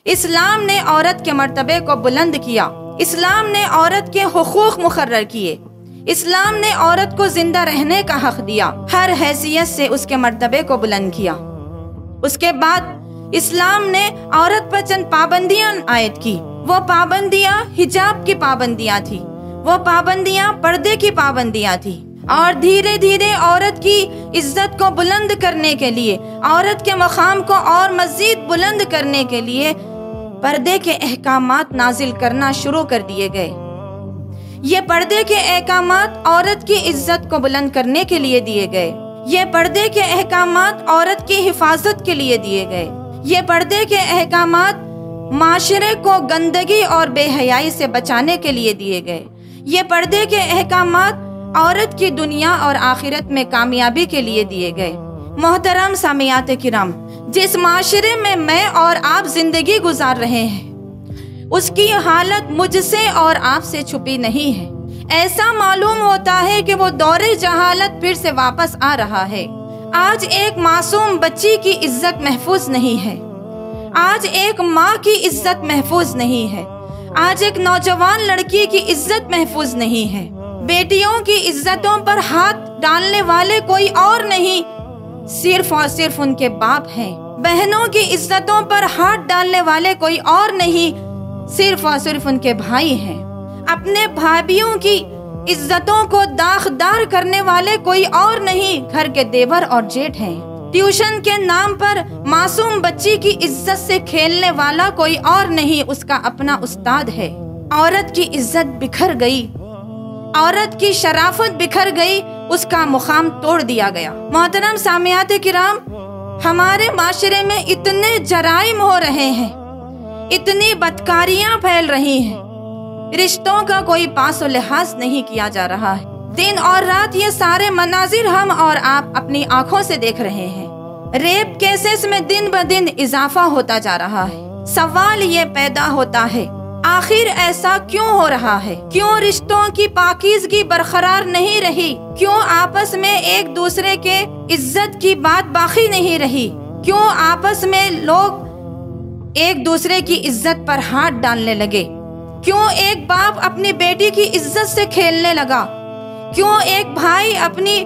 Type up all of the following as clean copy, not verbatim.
اسلام نے عورت کے مرتبے کو بلند کیا، اسلام نے عورت کے حقوق مقرر کیے، اسلام نے عورت کو زندہ رہنے کا حق دیا، ہر حیثیت سے اس کے مرتبے کو بلند کیا۔ اس کے بعد اسلام نے عورت پر چند پابندیاں عائد کی۔ وہ پابندیاں حجاب کی پابندیاں تھی، وہ پابندیاں پردے کی پابندیاں تھی، اور دھیرے دھیرے عورت کی عزت کو بلند کرنے کے لیے، عورت کے مقام کو اور مزید بلند کرنے کے لیے پردے کے احکامات نازل کرنا شروع کر دیے گئے۔ یہ پردے کے احکامات عورت کی عزت کو بلند کرنے کے لیے دیے گئے، یہ پردے کے احکامات عورت کی حفاظت کے لیے دیے گئے، یہ پردے کے احکامات معاشرے کو گندگی اور بے حیائی سے بچانے کے لیے دیے گئے، یہ پردے کے احکامات عورت کی دنیا اور آخرت میں کامیابی کے لیے دیے گئے۔ محترم سامعات کرام، جس معاشرے میں اور آپ زندگی گزار رہے ہیں، اس کی حالت مجھ سے اور آپ سے چھپی نہیں ہے۔ ایسا معلوم ہوتا ہے کہ وہ دور جہالت پھر سے واپس آ رہا ہے۔ آج ایک معصوم بچی کی عزت محفوظ نہیں ہے، آج ایک ماں کی عزت محفوظ نہیں ہے، آج ایک نوجوان لڑکی کی عزت محفوظ نہیں ہے۔ بیٹیوں کی عزتوں پر ہاتھ ڈالنے والے کوئی اور نہیں، صرف اور صرف ان کے باپ ہیں۔ بہنوں کی عزتوں پر ہاتھ ڈالنے والے کوئی اور نہیں، صرف اور صرف ان کے بھائی ہیں۔ اپنے بھائیوں کی عزتوں کو داغدار کرنے والے کوئی اور نہیں، گھر کے دیور اور جیٹھ ہیں۔ ٹیوشن کے نام پر معصوم بچی کی عزت سے کھیلنے والا کوئی اور نہیں، اس کا اپنا استاد ہے۔ عورت کی عزت بکھر گئی، عورت کی شرافت بکھر گئی، اس کا مقام توڑ دیا گیا۔ محترم سامعات کرام، ہمارے معاشرے میں اتنے جرائم ہو رہے ہیں، اتنی بدکاریاں پھیل رہی ہیں، رشتوں کا کوئی پاس و لحاظ نہیں کیا جا رہا ہے۔ دن اور رات یہ سارے مناظر ہم اور آپ اپنی آنکھوں سے دیکھ رہے ہیں۔ ریپ کیسز میں دن بدن اضافہ ہوتا جا رہا ہے۔ سوال یہ پیدا ہوتا ہے، آخر ایسا کیوں ہو رہا ہے؟ کیوں رشتوں کی پاکیزگی برقرار نہیں رہی؟ کیوں آپس میں ایک دوسرے کے عزت کی بات باقی نہیں رہی؟ کیوں آپس میں لوگ ایک دوسرے کی عزت پر ہاتھ ڈالنے لگے؟ کیوں ایک باپ اپنی بیٹی کی عزت سے کھیلنے لگا؟ کیوں ایک بھائی اپنی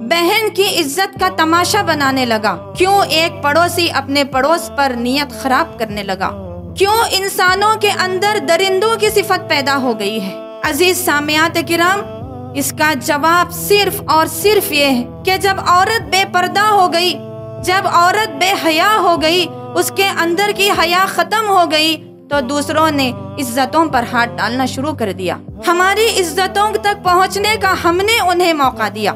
بہن کی عزت کا تماشا بنانے لگا؟ کیوں ایک پڑوسی اپنے پڑوس پر نیت خراب کرنے لگا؟ کیوں انسانوں کے اندر درندوں کی صفت پیدا ہو گئی ہے؟ عزیز سامعات کرام، اس کا جواب صرف اور صرف یہ ہے کہ جب عورت بے پردہ ہو گئی، جب عورت بے حیا ہو گئی، اس کے اندر کی حیا ختم ہو گئی، تو دوسروں نے عزتوں پر ہاتھ ڈالنا شروع کر دیا۔ ہماری عزتوں تک پہنچنے کا ہم نے انہیں موقع دیا۔